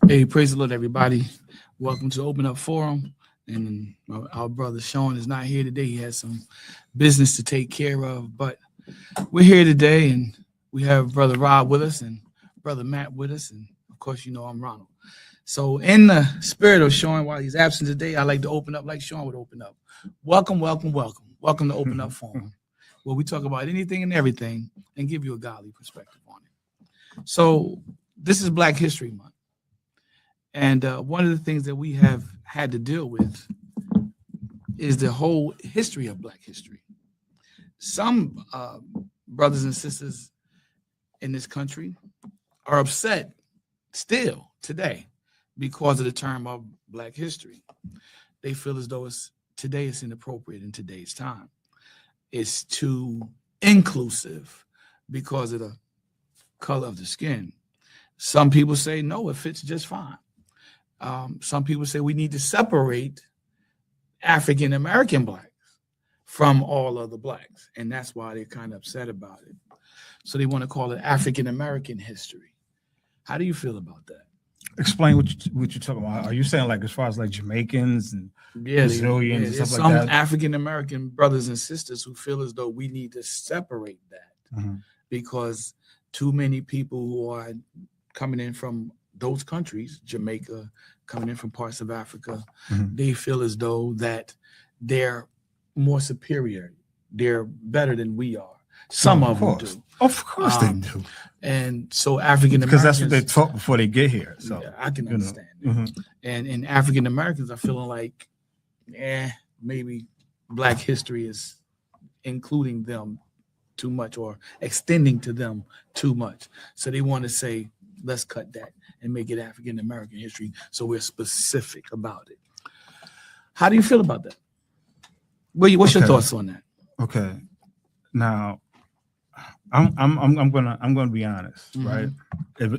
Hey, praise the Lord, everybody. Welcome to Open Up Forum. And our brother Sean is not here today. He has some business to take care of, but we're here today, and we have Brother Rob with us and Brother Matt with us. And of course, you know, I'm Ronald. So in the spirit of Sean, while he's absent today, I like to open up like Sean would open up. Welcome, welcome, welcome. Welcome to Open Up Forum, where we talk about anything and everything and give you a godly perspective on it. So this is Black History Month. And one of the things that we have had to deal with is the whole history of Black history. Some brothers and sisters in this country are upset still today because of the term of Black history. They feel as though today it's inappropriate in today's time. It's too inclusive because of the color of the skin. Some people say, no, it fits just fine. Some people say we need to separate African American blacks from all other blacks, and that's why they're kind of upset about it. So they want to call it African American history. How do you feel about that? Explain what you're talking about. Are you saying like as far as like Jamaicans and Brazilians and stuff like that? Some African American brothers and sisters who feel as though we need to separate that because too many people who are coming in from those countries, Jamaica, coming in from parts of Africa, they feel as though that they're more superior. They're better than we are. Some of them do. Of course they do. And so African Americans, because that's what they taught before they get here. So yeah, I can understand that. And African Americans are feeling like, maybe Black history is including them too much or extending to them too much. So they want to say, let's cut that and make it African American history so we're specific about it. How do you feel about that? What's your thoughts on that? Okay. Now, I'm gonna be honest, right?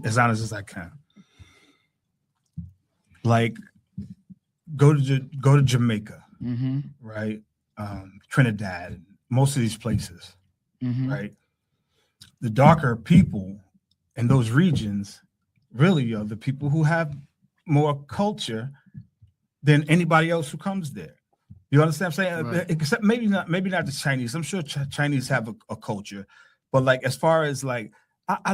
As honest as I can. Like, go to Jamaica, right? Trinidad, most of these places, right? The darker people in those regions really are the people who have more culture than anybody else who comes there. You understand what I'm saying? Right. Except maybe not the Chinese. I'm sure Chinese have a culture, but like as far as like I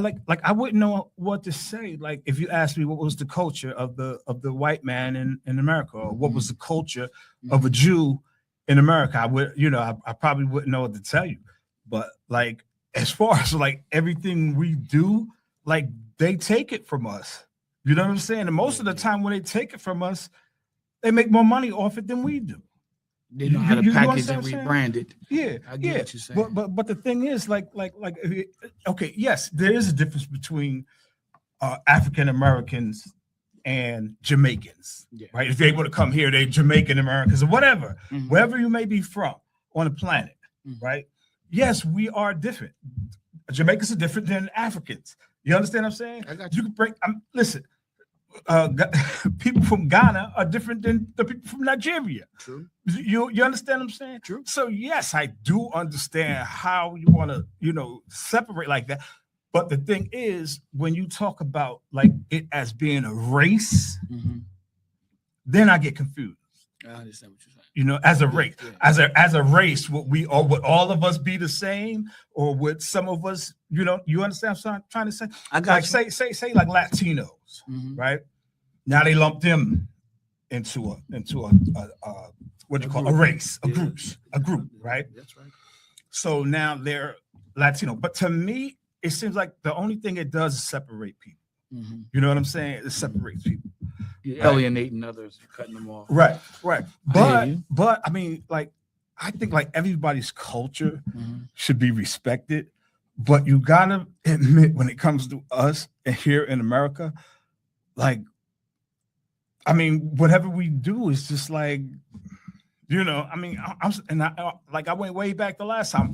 wouldn't know what to say. Like if you asked me what was the culture of the white man in America, or what was the culture of a Jew in America, I probably wouldn't know what to tell you. But like as far as like everything we do, like they take it from us. You know what I'm saying? And most of the time when they take it from us, they make more money off it than we do. They know how to package and rebrand it. Yeah, I get what you're saying. But the thing is, okay, yes, there is a difference between African Americans and Jamaicans, right? If they're able to come here, they're Jamaican Americans or whatever, wherever you may be from on the planet, right? Yes, we are different. Jamaicans are different than Africans. You understand what I'm saying? You can break. Listen. People from Ghana are different than the people from Nigeria. True. You understand what I'm saying? True. So yes, I do understand how you want to, separate like that. But the thing is, when you talk about like it as being a race, then I get confused. I understand what you're saying. As a race, as a race, would all of us be the same, or would some of us, you understand what I'm trying to say? I got like say like Latinos, right? Now they lump them into a what do you call a race, a group, right? That's right. So now they're Latino, but to me, it seems like the only thing it does is separate people. You know what I'm saying? It separates people. You're alienating others, you're cutting them off. Right. But I mean, like, I think like everybody's culture should be respected. But you gotta admit, when it comes to us and here in America, like, I mean, whatever we do is just like, I mean, I went way back the last time.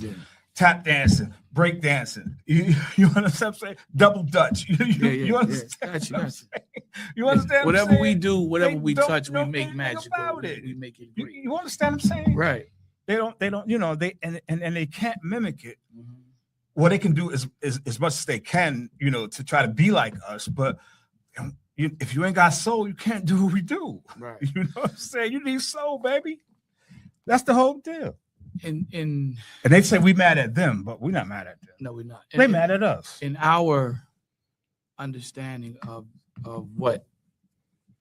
Tap dancing, break dancing. You understand what I'm saying? Double Dutch. You understand? Yeah. You understand? Whatever we do, whatever we touch, we make magic about it. We make it great. You understand what I'm saying? Right. They don't, and they can't mimic it. What they can do is as much as they can, to try to be like us, but if you ain't got soul, you can't do what we do. Right. You know what I'm saying? You need soul, baby. That's the whole deal. And they say we mad at them, but we're not mad at them. no, we're not. They mad at us. In our understanding of what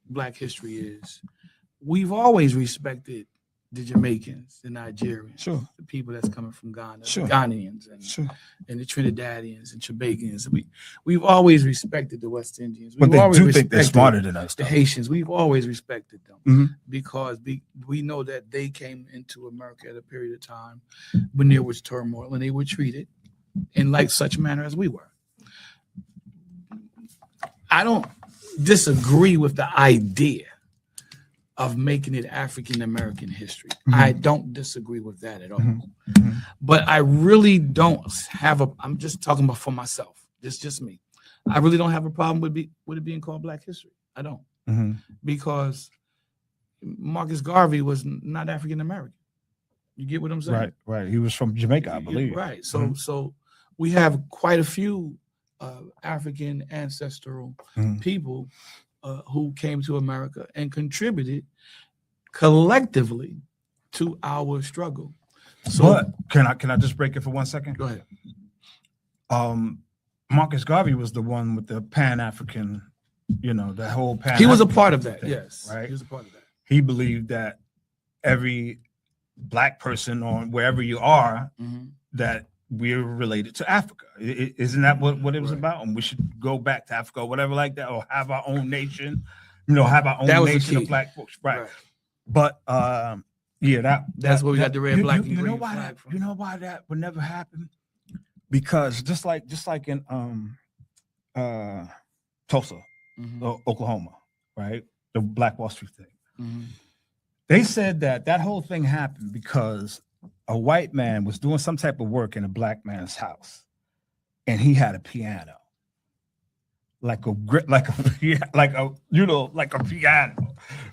Black history is, we've always respected the Jamaicans, the Nigerians, Sure. the people that's coming from Ghana, Sure. the Ghanaians, and, Sure. and the Trinidadians and Tobaggans. We've always respected the West Indians. But We've they always do think they're respected smarter than us. the though. Haitians. We've always respected them Mhm. because we know that they came into America at a period of time when there was turmoil and they were treated in like such manner as we were. I don't disagree with the idea of making it African American history. Mhm. I don't disagree with that at all. Mhm. Mhm. But I really don't I'm just talking about for myself. It's just me. I really don't have a problem with it being called Black history. I don't. Mhm. Because Marcus Garvey was not African American. You get what I'm saying? Right. He was from Jamaica, I believe. Right. So Mhm. so we have quite a few African ancestral Mhm. people who came to America and contributed collectively to our struggle. So But can I just break it for 1 second? go ahead. Marcus Garvey was the one with the Pan-African, the whole Pan. He was a part of that. thing, Yes. right? He was a part of that. He believed that every Black person on wherever you are, Mhm. that we're related to Africa. Isn't that what it was Right. about? And we should go back to Africa or whatever like that, or have our own nation, have our That own was the nation key. of Black folks. Right. Right. But That's where we got the red, black, and you know green why flag that, from. you know why that would never happen? Because just like in Tulsa, Mhm. Oklahoma, right? The Black Wall Street thing. Mhm. They said that whole thing happened because a white man was doing some type of work in a Black man's house, and he had a piano, like a piano,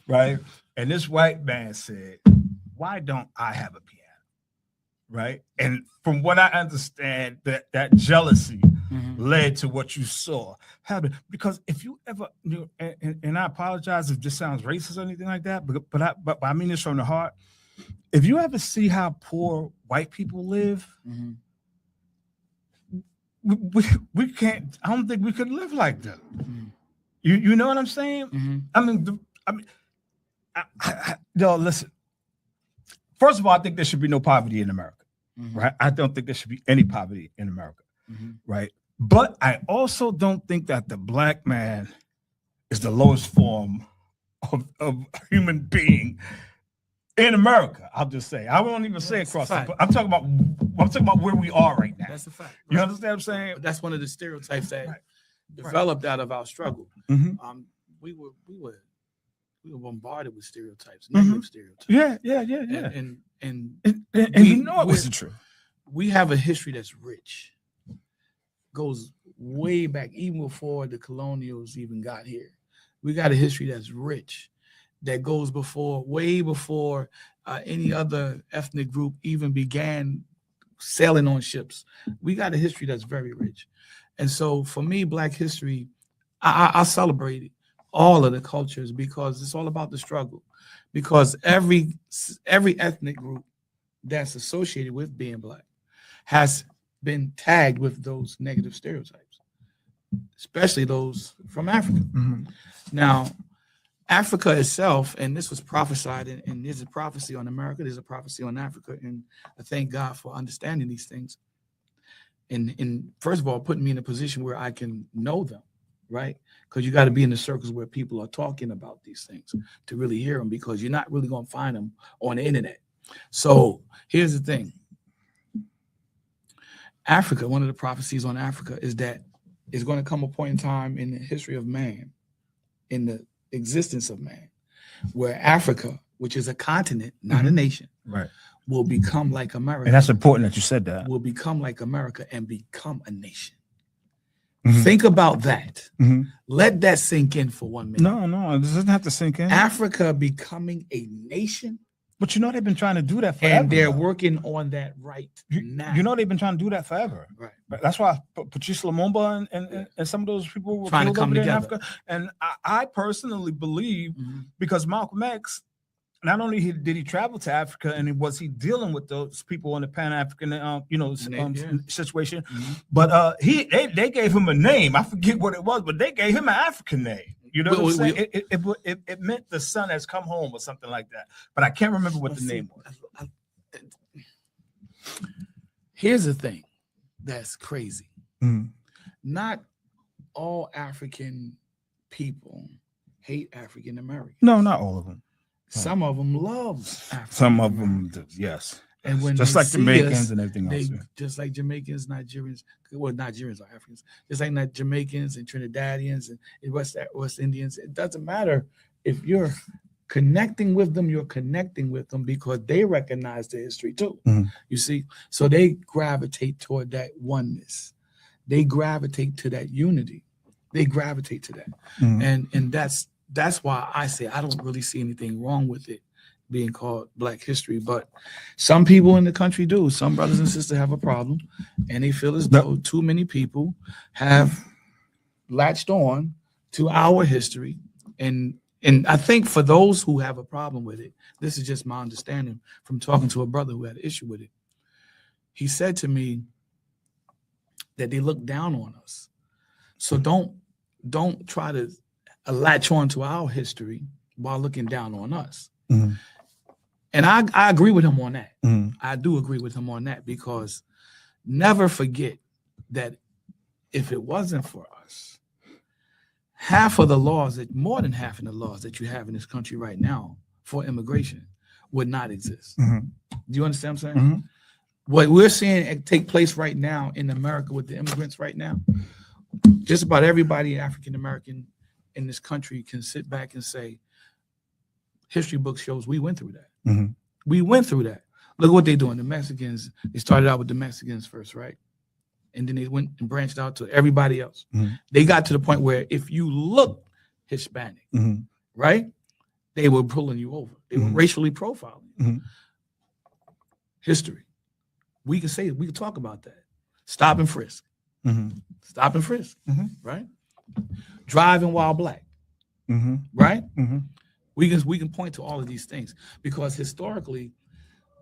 right? And this white man said, "Why don't I have a piano?" Right? And from what I understand, that jealousy Mhm. led to what you saw happen. Because if you ever, and I apologize if this sounds racist or anything like that, but I mean this from the heart. If you ever see how poor white people live, Mhm. we can't. I don't think we could live like them. Mhm. You know what I'm saying? Mhm. I mean, listen. First of all, I think there should be no poverty in America, Mhm. right? I don't think there should be any poverty in America, Mhm. right? But I also don't think that the Black man is the lowest form of human being in America. I'll just say. I won't even say That's a across the fact. board. I'm talking about where we are right now. That's a fact. You Right. understand what I'm saying? But that's one of the stereotypes that Right. developed out of our struggle. Mhm. We were bombarded with stereotypes, Mhm. negative stereotypes. Yeah. And And we- you know it wasn't true. we have a history that's rich, goes way back, even before the colonials even got here. We got a history that's rich, that goes way before any other ethnic group even began sailing on ships. We got a history that's very rich. And so for me, Black history, I celebrate all of the cultures because it's all about the struggle. Because every ethnic group that's associated with being Black has been tagged with those negative stereotypes, especially those from Africa. Mhm. Now, Africa itself, and this was prophesied, and there's a prophecy on America, there's a prophecy on Africa, and I thank God for understanding these things. And first of all, putting me in a position where I can know them, right? Because you got to be in the circles where people are talking about these things to really hear them, because you're not really going to find them on the internet. So here's the thing. Africa, one of the prophecies on Africa is that it's going to come a point in time in the history of man, in the existence of man, where Africa, which is a continent, not a Mhm. nation, Right. will become like America. And that's important that you said that. Will become like America and become a nation. Mhm. Think about that. Mhm. Let that sink in for 1 minute. No, it doesn't have to sink in. Africa becoming a nation But you know they've been trying to do that forever. And they're working on that right now. You know they've been trying to do that forever. Right. That's why Patrice Lumumba and some of those people were trying killed to come over there together. in Africa. And I personally believe, because Malcolm X, not only did he travel to Africa and was he dealing with those people in the Pan-African situation, but they gave him a name. I forget what it was, but they gave him an African name. You know what I'm saying? It meant the son has come home or something like that. But I can't remember what the name was. Here's the thing that's crazy. Not all African people hate African Americans. No, not all of them. Some of them love African. Some of them do, yes. And when just like Jamaicans and everything else. Just like Jamaicans, Nigerians, well, Nigerians are Africans, just like Jamaicans and Trinidadians and West Indians. It doesn't matter if you're connecting with them, you're connecting with them because they recognize the history too. You see, so they gravitate toward that oneness. They gravitate to that unity. They gravitate to that. And that's why I say I don't really see anything wrong with it being called Black History, but some people in the country do. Some brothers and sisters have a problem, and they feel as though too many people have latched on to our history. And I think for those who have a problem with it, this is just my understanding from talking to a brother who had an issue with it. He said to me that they look down on us. So don't try to latch on to our history while looking down on us. And I agree with him on that. I do agree with him on that, because never forget that if it wasn't for us, more than half of the laws that you have in this country right now for immigration would not exist. Do you understand what I'm saying? What we're seeing take place right now in America with the immigrants right now, just about everybody African American in this country can sit back and say, history book shows we went through that. We went through that. Look what they're doing. The Mexicans, they started out with the Mexicans first, right? And then they went and branched out to everybody else. They got to the point where if you look Hispanic, right, they were pulling you over. They were racially profiling. History. We can talk about that. Stop and frisk. Stop and frisk, right? Driving while black, right? We can point to all of these things because historically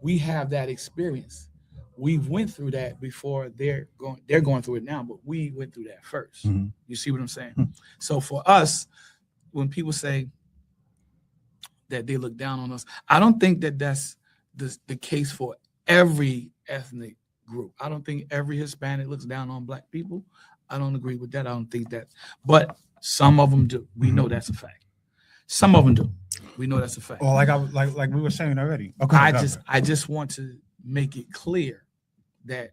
we have that experience. We went through that before they're going through it now, but we went through that first. You see what I'm saying? So for us, when people say that they look down on us, I don't think that that's the case for every ethnic group. I don't think every Hispanic looks down on black people. I don't agree with that. I don't think that, but some of them do. We know that's a fact. Some of them do. We know that's a fact. Well, like we were saying already. Okay, I just want to make it clear that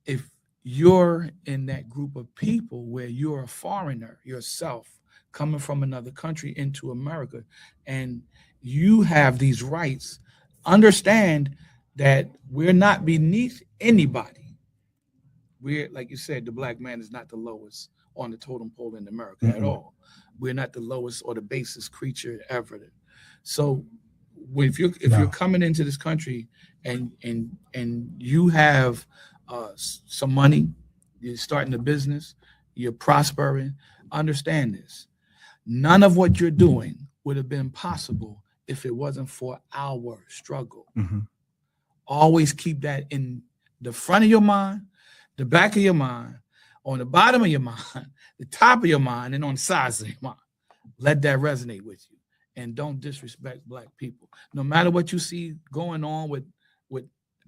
if you're in that group of people where you're a foreigner yourself coming from another country into America and you have these rights, understand that we're not beneath anybody. We're, like you said, the black man is not the lowest on the totem pole in America at all. We're not the lowest or the basest creature ever. So if you're coming into this country and you have some money, you're starting a business, you're prospering, understand this. None of what you're doing would have been possible if it wasn't for our struggle. Always keep that in the front of your mind, the back of your mind, on the bottom of your mind, the top of your mind, and on the sides of your mind. Let that resonate with you. And don't disrespect black people. No matter what you see going on with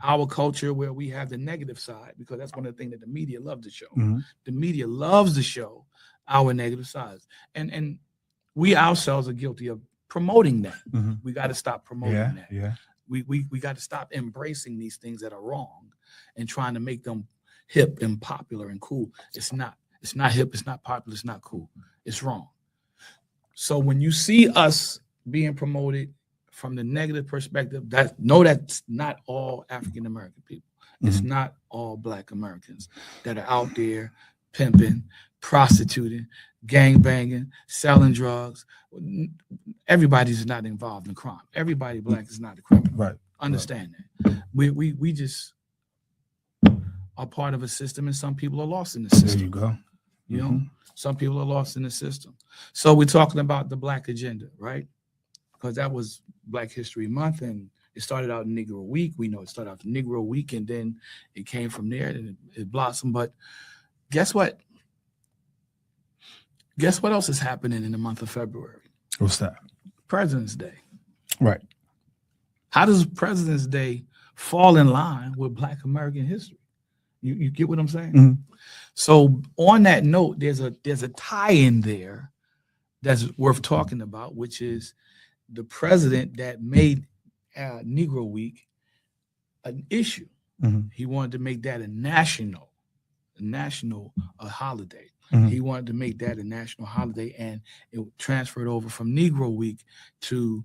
our culture, where we have the negative side, because that's one of the things that the media loves to show. The media loves to show our negative sides. And we ourselves are guilty of promoting that. We got to stop promoting that. We got to stop embracing these things that are wrong and trying to make them hip and popular and cool. It's not hip, it's not popular, it's not cool. It's wrong. So when you see us being promoted from the negative perspective, that's not all African American people. It's not all black Americans that are out there pimping, prostituting, gang banging, selling drugs. Everybody's not involved in crime. Everybody black is not a criminal. Right. Understand that. We just are part of a system, and some people are lost in the system. There you go. You know, some people are lost in the system. So we're talking about the Black agenda, right? Because that was Black History Month, and it started out in Negro Week. We know it started out in Negro Week, and then it came from there, and it blossomed. But guess what? Guess what else is happening in the month of February? What's that? President's Day. Right. How does President's Day fall in line with Black American history? You get what I'm saying? Mm-hmm. So on that note, there's a tie-in there that's worth talking about, which is the president that made Negro Week an issue. Mm-hmm. He wanted to make that a national holiday. Mm-hmm. He wanted to make that a national holiday, and it transferred over from Negro Week to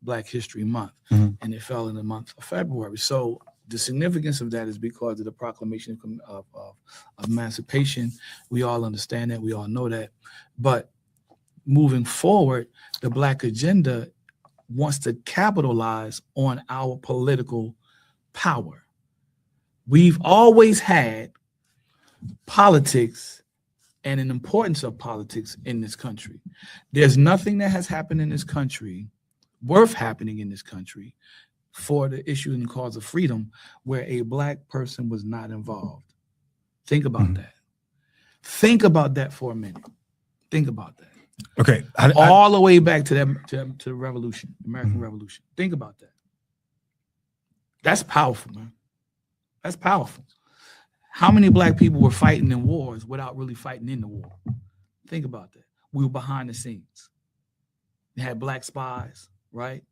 Black History Month, and it fell in the month of February. So the significance of that is because of the Proclamation of Emancipation. We all understand that. We all know that. But moving forward, the Black agenda wants to capitalize on our political power. We've always had politics and an importance of politics in this country. There's nothing that has happened in this country, worth happening in this country, for the issue and cause of freedom where a Black person was not involved. Think about that. Think about that for a minute. Think about that. Okay. All the way back to the Revolution, American Revolution. Think about that. That's powerful, man. That's powerful. How many Black people were fighting in wars without really fighting in the war? Think about that. We were behind the scenes. They had Black spies, right?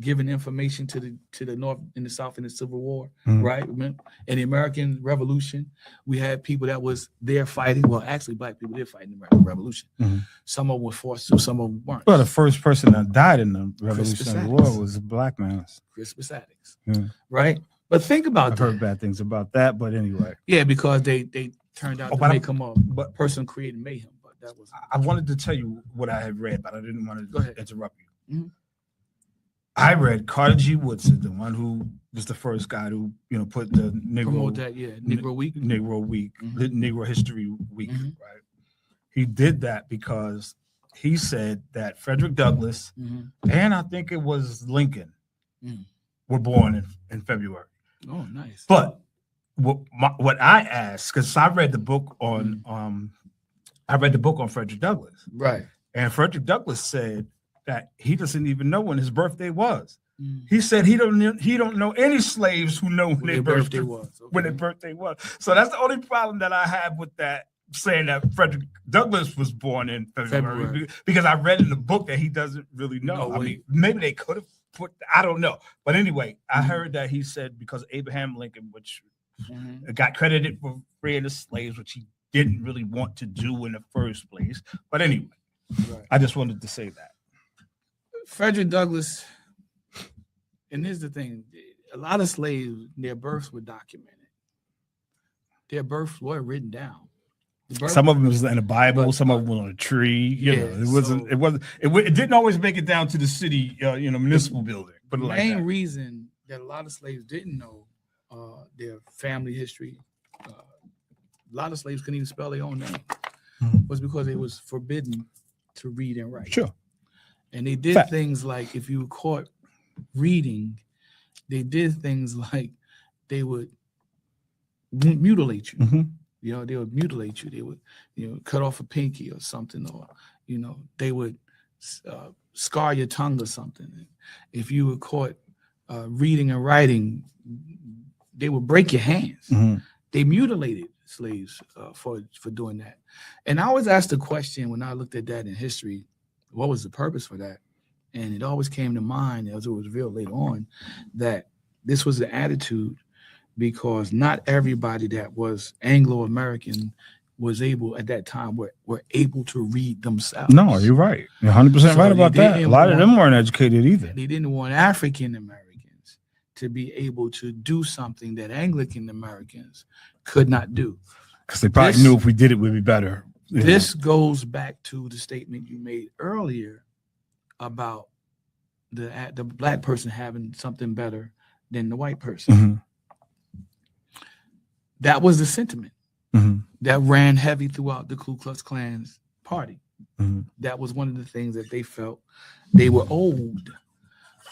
Giving information to the North and the South in the Civil War, right? In the American Revolution, we had people that was there fighting. Well, actually, Black people did fight in the American Revolution. Some of them were forced to, some of them weren't. Well, the first person that died in the Revolutionary War was a Black man. Crispus Attucks, right? But think about I've that. heard bad things about that, but anyway. Yeah, because they turned out to make him a person creating mayhem. But that was. I wanted to tell you what I had read, but I didn't want to interrupt you. I read Carter G. Woodson, the one who was the first guy to, put the Negro Week, Negro History Week, right? He did that because he said that Frederick Douglass and I think it was Lincoln were born in February. Oh, nice. But what I asked, because I read the book on Frederick Douglass, right? And Frederick Douglass said that he doesn't even know when his birthday was. He said he don't know any slaves who know when their birthday was. Okay. When their birthday was. So that's the only problem that I have with that, saying that Frederick Douglass was born in February. Because I read in the book that he doesn't really know. I mean, maybe they could have put, I don't know. But anyway, I heard that he said because Abraham Lincoln, which got credited for freeing the slaves, which he didn't really want to do in the first place. But anyway, I just wanted to say that. Frederick Douglass, and here's the thing, a lot of slaves, their births were documented. Their births were written down. Some of them was in the Bible, some of them were on a tree. It didn't always make it down to the city, municipal building. But the main reason that a lot of slaves didn't know their family history, a lot of slaves couldn't even spell their own name, was because it was forbidden to read and write. Sure. And they did things like, if you were caught reading, they did things like they would mutilate you. They would mutilate you. They would, cut off a pinky or something, or, they would scar your tongue or something. If you were caught reading and writing, they would break your hands. They mutilated slaves for doing that. And I always asked the question when I looked at that in history, what was the purpose for that? And it always came to mind, as it was revealed later on, that this was the attitude because not everybody that was Anglo-American was able at that time were able to read themselves. No, you're right. You're 100% right about that. A lot of them weren't educated either. They didn't want African Americans to be able to do something that Anglican Americans could not do. because they probably knew if we did it, we'd be better. This goes back to the statement you made earlier about the black person having something better than the white person. Mm-hmm. That was the sentiment Mm-hmm. that ran heavy throughout the Ku Klux Klan's party. Mm-hmm. That was one of the things that they felt they were owed.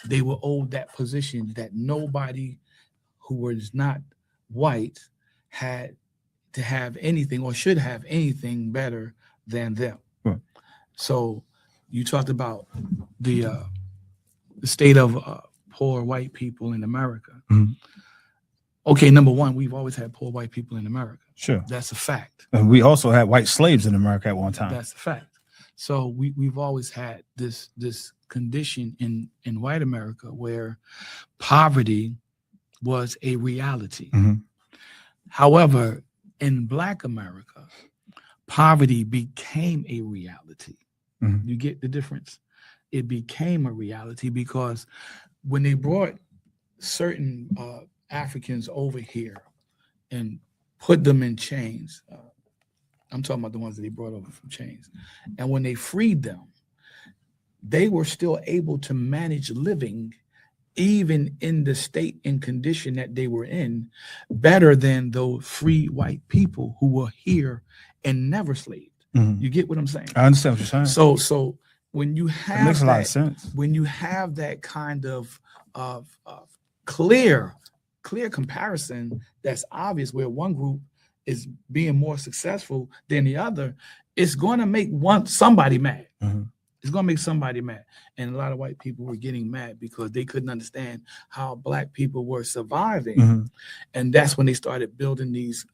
They were owed that position that nobody who was not white had to have anything or should have anything better than them. Right. So you talked about the state of poor white people in America. Mm-hmm. Okay, number one, we've always had poor white people in America. Sure. That's a fact. And we also had white slaves in America at one time. That's a fact. So we've always had this condition in white America where poverty was a reality. Mm-hmm. However, in Black America, poverty became a reality. Mm-hmm. You get the difference? It became a reality because when they brought certain Africans over here and put them in chains, I'm talking about the ones that they brought over from chains, and when they freed them, they were still able to manage living even in the state and condition that they were in better than those free white people who were here and never slaved. Mm-hmm. You get what I'm saying? I understand what you're saying. So when you have it makes a lot of sense. when you have that kind of clear comparison, that's obvious where one group is being more successful than the other, it's going to make somebody mad. Mm-hmm. It's going to make somebody mad. And a lot of white people were getting mad because they couldn't understand how Black people were surviving. Mm-hmm. And that's when they started building these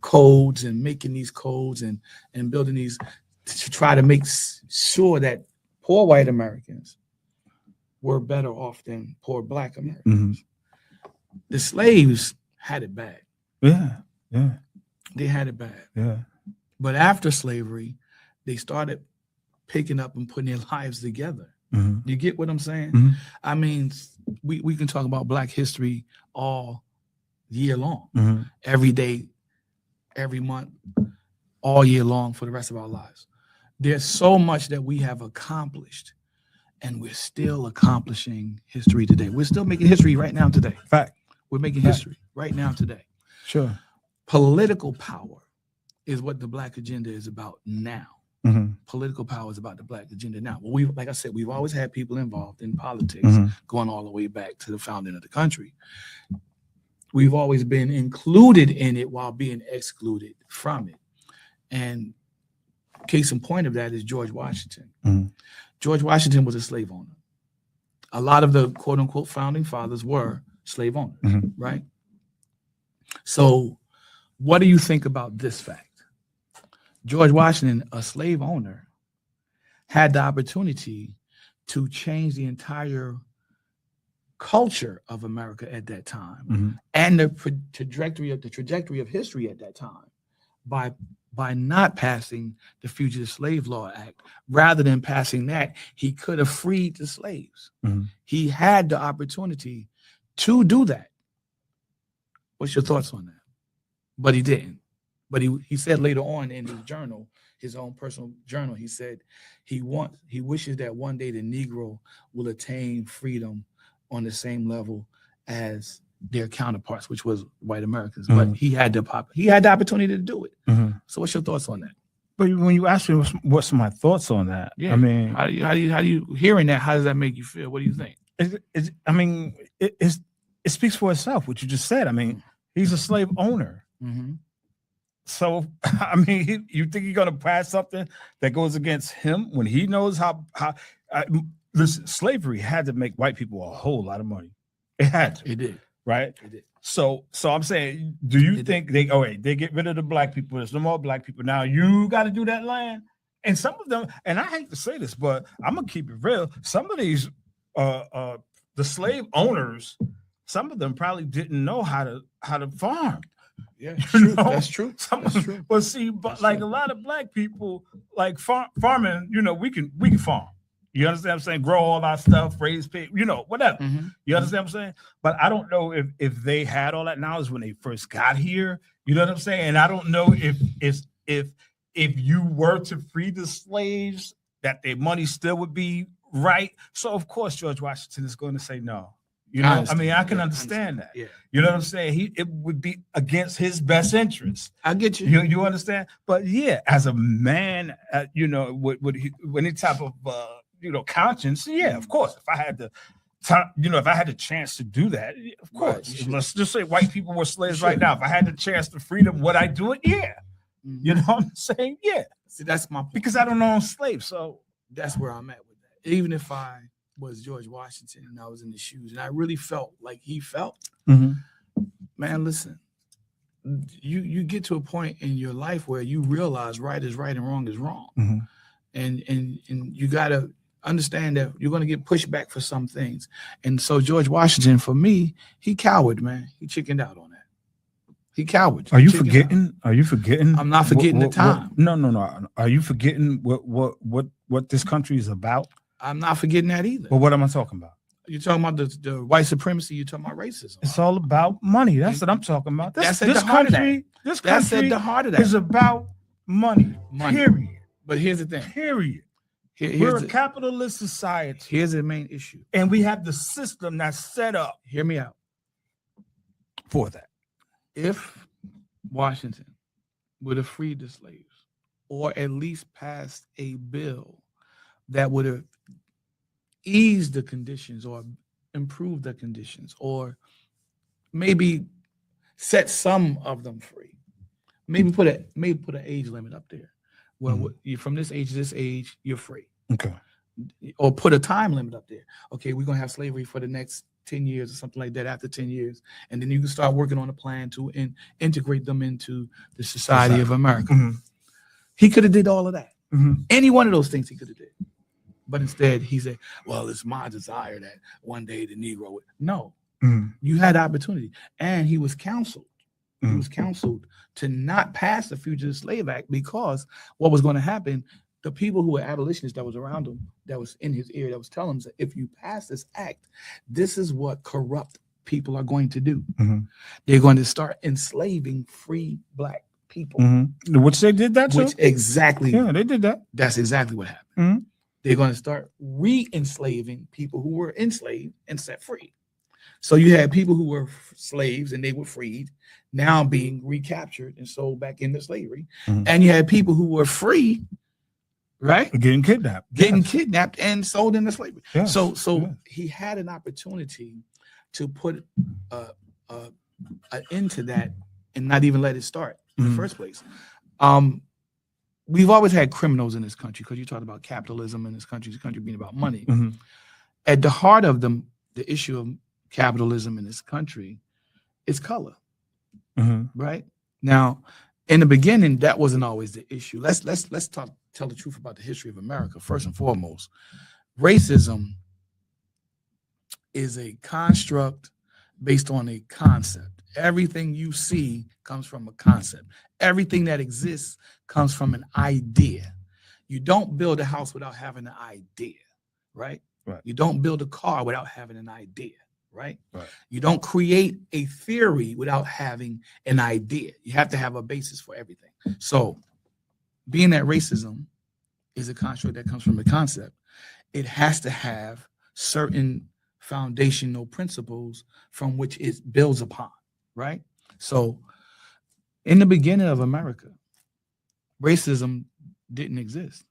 codes and making these codes and building these to try to make sure that poor white Americans were better off than poor Black Americans. Mm-hmm. The slaves had it bad. Yeah. They had it bad. Yeah. But after slavery, they started picking up and putting their lives together. Mm-hmm. You get what I'm saying? Mm-hmm. I mean, we can talk about Black history all year long, Mm-hmm. every day, every month, all year long for the rest of our lives. There's so much that we have accomplished, and we're still accomplishing history today. We're still making history right now today. Fact. We're making history right now today. Sure. Political power is what the Black agenda is about now. Mm-hmm. Political power is about the Black agenda now. Well, like I said, we've always had people involved in politics, Mm-hmm. going all the way back to the founding of the country. We've always been included in it while being excluded from it. And case in point of that is George Washington. Mm-hmm. George Washington was a slave owner. A lot of the quote unquote founding fathers were slave owners, Mm-hmm. right? So what do you think about this fact? George Washington, a slave owner, had the opportunity to change the entire culture of America at that time, Mm-hmm. and the trajectory of history at that time by not passing the Fugitive Slave Law Act. Rather than passing that, he could have freed the slaves. Mm-hmm. He had the opportunity to do that. What's your thoughts on that? But he didn't. But he said later on in his journal, his own personal journal, he said he wishes that one day the Negro will attain freedom on the same level as their counterparts, which was white Americans. Mm-hmm. But he had the opportunity to do it. Mm-hmm. So what's your thoughts on that? But when you ask me what's my thoughts on that, Yeah. I mean, how do you hearing that? How does that make you feel? What do you think? it speaks for itself. What you just said. I mean, he's a slave owner. Mm-hmm. So, I mean, you think he's going to pass something that goes against him when he knows how listen, slavery had to make white people a whole lot of money. It had to. It did. Right? It did. So I'm saying, do you think they get rid of the Black people? There's no more Black people. Now you got to do that land. And some of them, and I hate to say this, but I'm going to keep it real. Some of these, the slave owners, some of them probably didn't know how to farm. Yeah, You know? That's true. That's true. But see, but That's like true. a lot of Black people, like farming, we can farm. You understand what I'm saying? Grow all our stuff, raise people, whatever. You understand what I'm saying? But I don't know if they had all that knowledge when they first got here. You know what I'm saying? And I don't know if you were to free the slaves, that their money still would be right. So of course George Washington is going to say no. I can understand that. Yeah. You know what I'm saying? It would be against his best interest. I get you. You understand? But yeah, as a man, with any type of conscience, yeah, of course. If I had the chance to do that, of course. Right. Let's just say white people were slaves right now. If I had the chance to free them, would I do it? Yeah. You know what I'm saying? Yeah. See, that's my point. Because I don't own slaves, so that's where I'm at with that. Even if I was George Washington and I was in the shoes and I really felt like he felt, man, listen, you get to a point in your life where you realize right is right and wrong is wrong. And you got to understand that you're going to get pushed back for some things. And so George Washington, for me, he cowered, man. He chickened out on that. He cowered. Are you forgetting? Are you forgetting? I'm not forgetting the time. No. Are you forgetting what this country is about? I'm not forgetting that either. Well, what am I talking about? You're talking about the white supremacy. You're talking about racism. It's all about money. That's what I'm talking about. That's at the heart of that. This country at the heart of that. is about money. Period. But here's the thing. Period. We're a capitalist society. Here's the main issue. And we have the system that's set up. Hear me out. For that. If Washington would have freed the slaves, or at least passed a bill that would have eased the conditions or improved the conditions, or maybe set some of them free, maybe put an age limit up there. Well, you from this age to this age, you're free. Okay. Or put a time limit up there. Okay, we're gonna have slavery for the next 10 years or something like that. After 10 years, and then you can start working on a plan to integrate them into the society of America. He could have did all of that. Any one of those things he could have did. But instead he said, well, it's my desire that one day the Negro would. No, you had opportunity. And he was counseled. He was counseled to not pass the Fugitive Slave Act, because what was going to happen, the people who were abolitionists that was around him, that was in his ear, that was telling him that if you pass this act, this is what corrupt people are going to do. They're going to start enslaving free black people. Which they did that too? Yeah, they did that. That's exactly what happened. They're going to start re-enslaving people who were enslaved and set free. So you had people who were slaves and they were freed, now being recaptured and sold back into slavery. And you had people who were free, right? Getting kidnapped and sold into slavery. Yes. So he had an opportunity to put an end to that and not even let it start in the first place. We've always had criminals in this country, because you talked about capitalism in this country being about money. At the heart of the issue of capitalism in this country is color. Right? Now, in the beginning, that wasn't always the issue. Let's tell the truth about the history of America. First and foremost, racism is a construct based on a concept. Everything you see comes from a concept. Everything that exists comes from an idea. You don't build a house without having an idea, right? You don't build a car without having an idea, right? You don't create a theory without having an idea. You have to have a basis for everything. So being that racism is a construct that comes from a concept, it has to have certain foundational principles from which it builds upon, right? So in the beginning of America, racism didn't exist.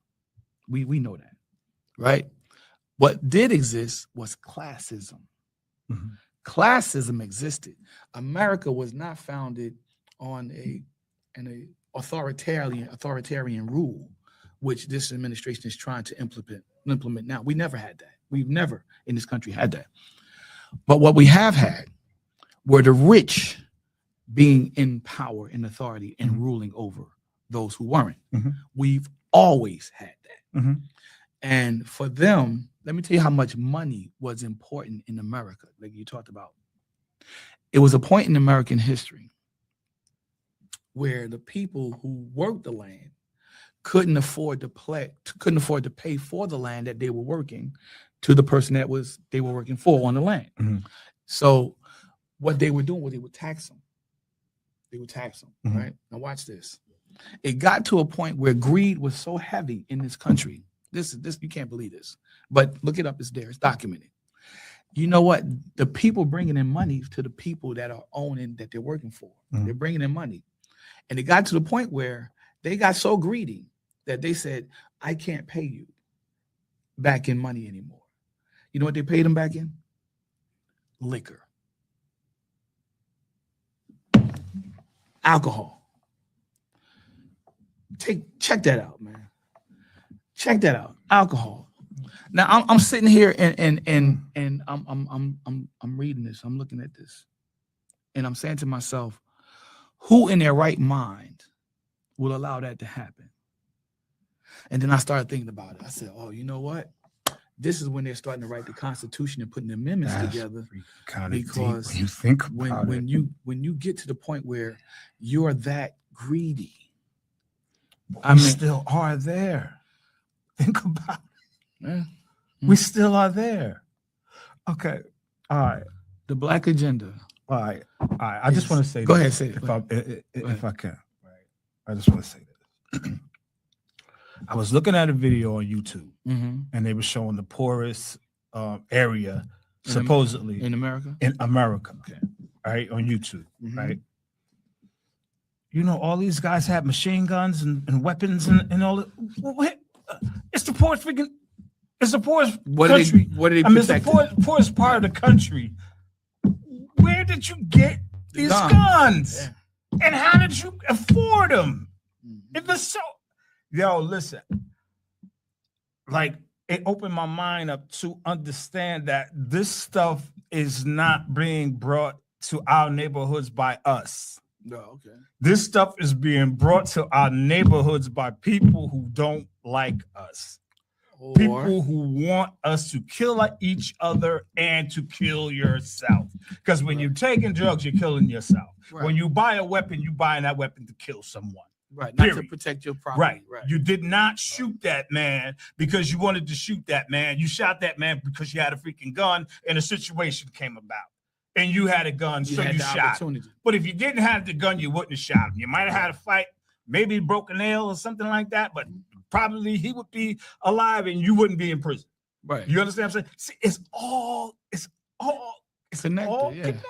We know that, right? What did exist was classism. Classism existed. America was not founded on an authoritarian rule, which this administration is trying to implement now. We never had that. We've never in this country had that. But what we have had were the rich being in power and authority and ruling over those who weren't. We've always had that. And for them, let me tell you how much money was important in America, like you talked about. It was a point in American history where the people who worked the land couldn't afford to pay for the land that they were working to the person they were working for on the land. Mhm. So what they were doing was they would tax them. Mhm. Right? Now watch this. It got to a point where greed was so heavy in this country. This you can't believe this, but look it up. It's there. It's documented. You know what? The people bringing in money to the people that are owning that they're working for. Mhm. They're bringing in money, and it got to the point where they got so greedy that they said, "I can't pay you back in money anymore." You know what they paid them back in? Liquor, alcohol. Check that out, man. Check that out. Alcohol. Now I'm sitting here and I'm reading this. I'm looking at this, and I'm saying to myself, who in their right mind will allow that to happen? And then I started thinking about it. I said, oh, you know what? This is when they're starting to write the Constitution and putting the amendments together. Because when you think about when you get to the point where you're that greedy, we still are there. Think about it. Yeah. We still are there. Okay. All right. The Black agenda. All right. I just want to say Go this, ahead, say it. if I can. Right. I just want to say this. I was looking at a video on YouTube, and they were showing the poorest area, supposedly in America. Okay. Right, on YouTube. Right. You know, all these guys have machine guns and weapons and all. It's the poorest freaking. It's the poorest country. What are they? I mean, it's the poorest part of the country. Where did you get these guns? Yeah. And how did you afford them? If it's so, yo, listen. Like, it opened my mind up to understand that this stuff is not being brought to our neighborhoods by us. No, okay. This stuff is being brought to our neighborhoods by people who don't like us. People who want us to kill each other and to kill yourself. Because when you're taking drugs, you're killing yourself. Right. When you buy a weapon, you're buying that weapon to kill someone. Right. Not to protect your property. Right. You did not shoot that man because you wanted to shoot that man. You shot that man because you had a freaking gun and a situation came about. And you had a gun, so you shot him. But if you didn't have the gun, you wouldn't have shot him. You might have had a fight, maybe broke a nail or something like that, but probably he would be alive and you wouldn't be in prison. Right. You understand what I'm saying? See, it's all connected. All yeah. connected.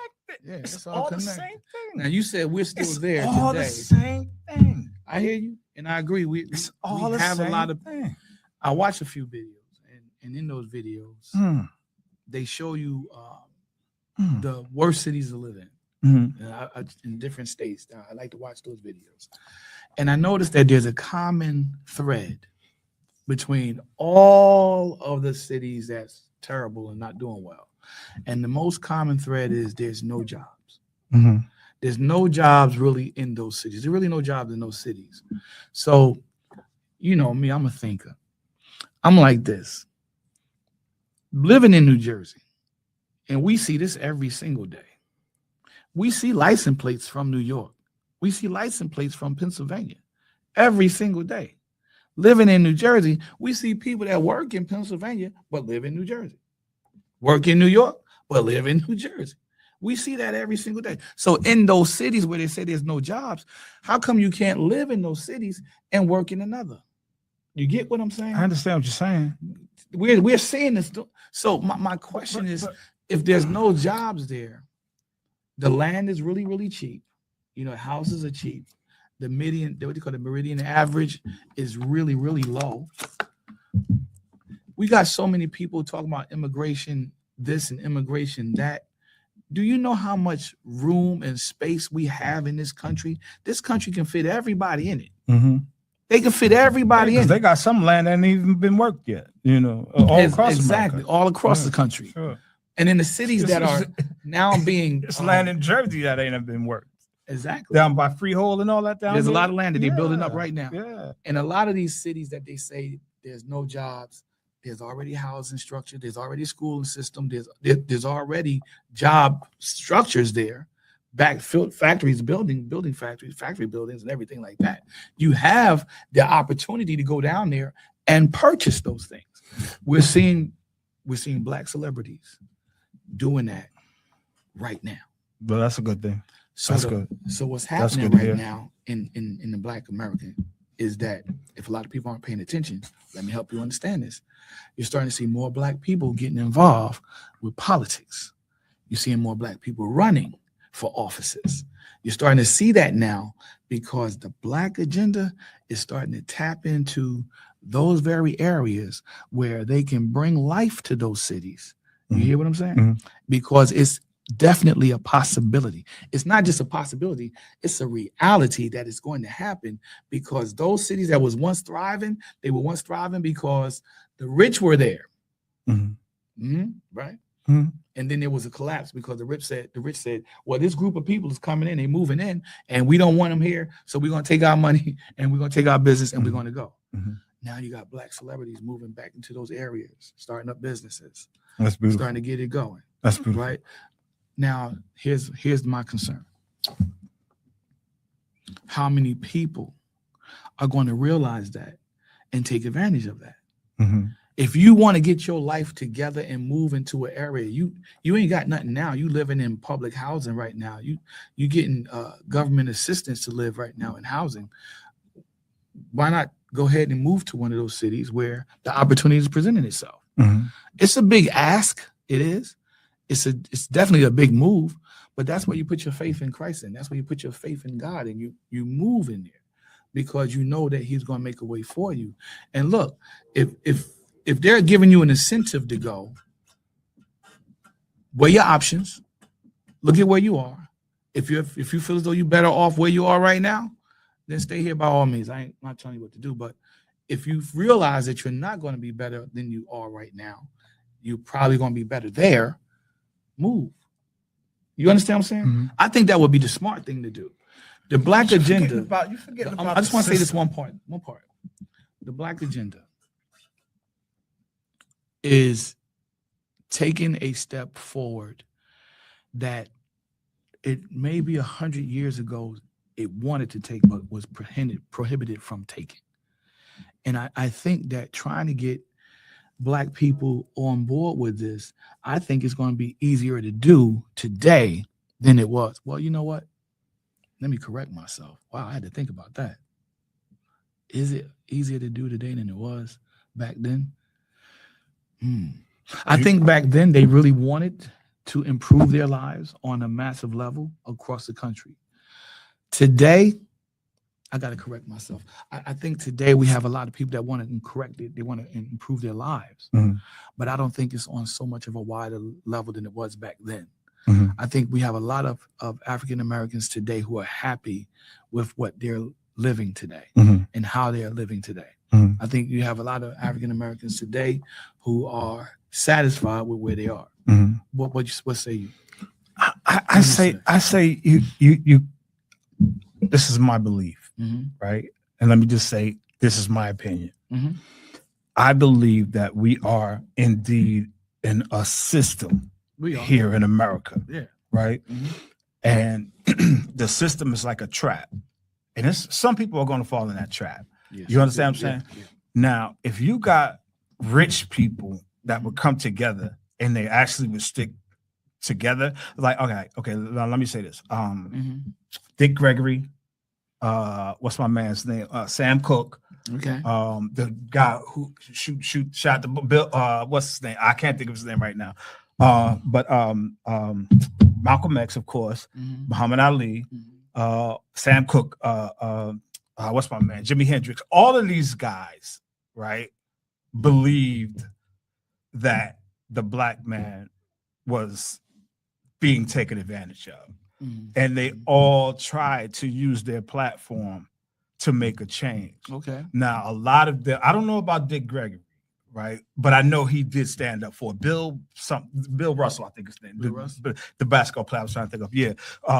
Yeah, it's all the same thing. Now you said we're still there all today. The same thing. I hear you, and I agree. We have a lot of thing. I watch a few videos, and in those videos, they show you the worst cities to live in. In different states. I like to watch those videos. And I noticed that there's a common thread between all of the cities that's terrible and not doing well. And the most common thread is there's no jobs. There's no jobs really in those cities. There's really no jobs in those cities. So, you know me, I'm a thinker. I'm like this. Living in New Jersey, and we see this every single day. We see license plates from New York. We see license plates from Pennsylvania every single day. Living in New Jersey, we see people that work in Pennsylvania but live in New Jersey. Work in New York but live in New Jersey. We see that every single day. So in those cities where they say there's no jobs, how come you can't live in those cities and work in another? You get what I'm saying? I understand what you're saying. We're seeing this. So my question is, if there's no jobs there, the land is really, really cheap. You know, houses are cheap. The median, what do you call the meridian average is really, really low. We got so many people talking about immigration, this and immigration that. Do you know how much room and space we have in this country? This country can fit everybody in it. They can fit everybody in. They got some land that ain't even been worked yet, you know, all across America. All across the country. Sure. And in the cities that are now being it's land in Jersey that ain't been worked. Exactly. Down by Freehold and all that down There's there. a lot of land that they're building up right now. Yeah. And a lot of these cities that they say there's no jobs, there's already housing structure, there's already schooling system, there's already job structures there, backfill factories, building factories, factory buildings, and everything like that. You have the opportunity to go down there and purchase those things. We're seeing black celebrities doing that right now. But that's a good thing. So That's good. So what's That's happening good to right hear. now in the Black American is that if a lot of people aren't paying attention, let me help you understand this. You're starting to see more black people getting involved with politics. You're seeing more black people running for offices. You're starting to see that now because the black agenda is starting to tap into those very areas where they can bring life to those cities. You hear what I'm saying? Mhm. Because it's definitely a possibility. It's not just a possibility, it's a reality that is going to happen because those cities that was once thriving, they were once thriving because the rich were there. Mhm. Right? Mhm. And then there was a collapse because the rich said, well, this group of people is coming in, they moving in, and we don't want them here. So we're going to take our money and we're going to take our business and we're going to go. Mhm. Now you got black celebrities moving back into those areas, starting up businesses, That's beautiful. starting to get it going. That's beautiful. Right? Now, here's my concern. How many people are going to realize that and take advantage of that? Mhm. If you want to get your life together and move into an area, you ain't got nothing now. You living in public housing right now. You getting government assistance to live right now in housing. Why not go ahead and move to one of those cities where the opportunity is presenting itself? Mhm. It's a big ask. It is. It's definitely a big move, but that's where you put your faith in Christ in. That's where you put your faith in God, and you move in there because you know that He's going to make a way for you. And look, if they're giving you an incentive to go, weigh your options. Look at where you are. If you feel as though you're better off where you are right now, then stay here by all means. I ain't not telling you what to do, but if you realize that you're not going to be better than you are right now, you're probably going to be better there. Move. You understand what I'm saying? Mhm. I think that would be the smart thing to do. The black You forgetting agenda. about- you forgetting about I just the want to say this system. one part. The black agenda is taking a step forward that it maybe 100 years ago it wanted to take, but was prohibited from taking. And I think that trying to get black people on board with this, I think it's going to be easier to do today than it was. Well, you know what? Let me correct myself. Wow, I had to think about that. Is it easier to do today than it was back then? I think back then they really wanted to improve their lives on a massive level across the country. Today, I got to correct myself. I think today we have a lot of people that want to correct it. They want to improve their lives. Mhm. But I don't think it's on so much of a wider level than it was back then. Mhm. I think we have a lot of African Americans today who are happy with what they're living today Mhm. and how they are living today. Mhm. I think you have a lot of African Americans today who are satisfied with where they are. Mhm. What say you? I say you. This is my belief, Mhm. right? And let me just say, this is my opinion. Mhm. I believe that we are indeed in a system We are. here in America, Yeah. right? Mhm. And the system is like a trap, and it's some people are going to fall in that trap. Yes. You understand what I'm Yeah, saying? yeah. Now, if you got rich people that would come together and they actually would stick together, like okay, now let me say this. Mhm. Dick Gregory, what's my man's name? Sam Cooke, Okay. the guy who shot the Bill, what's his name? I can't think of his name right now. But Malcolm X, of course, Mhm. Muhammad Ali, Mhm. Sam Cooke, what's my man? Jimi Hendrix. All of these guys, right, believed that the black man was being taken advantage of. Mhm. And they all tried to use their platform to make a change. Okay. Now, a lot of them, I don't know about Dick Gregory, right? But I know he did stand up for Bill Russell, I think his name. Bill Russell? The basketball player I was trying to think of. Yeah.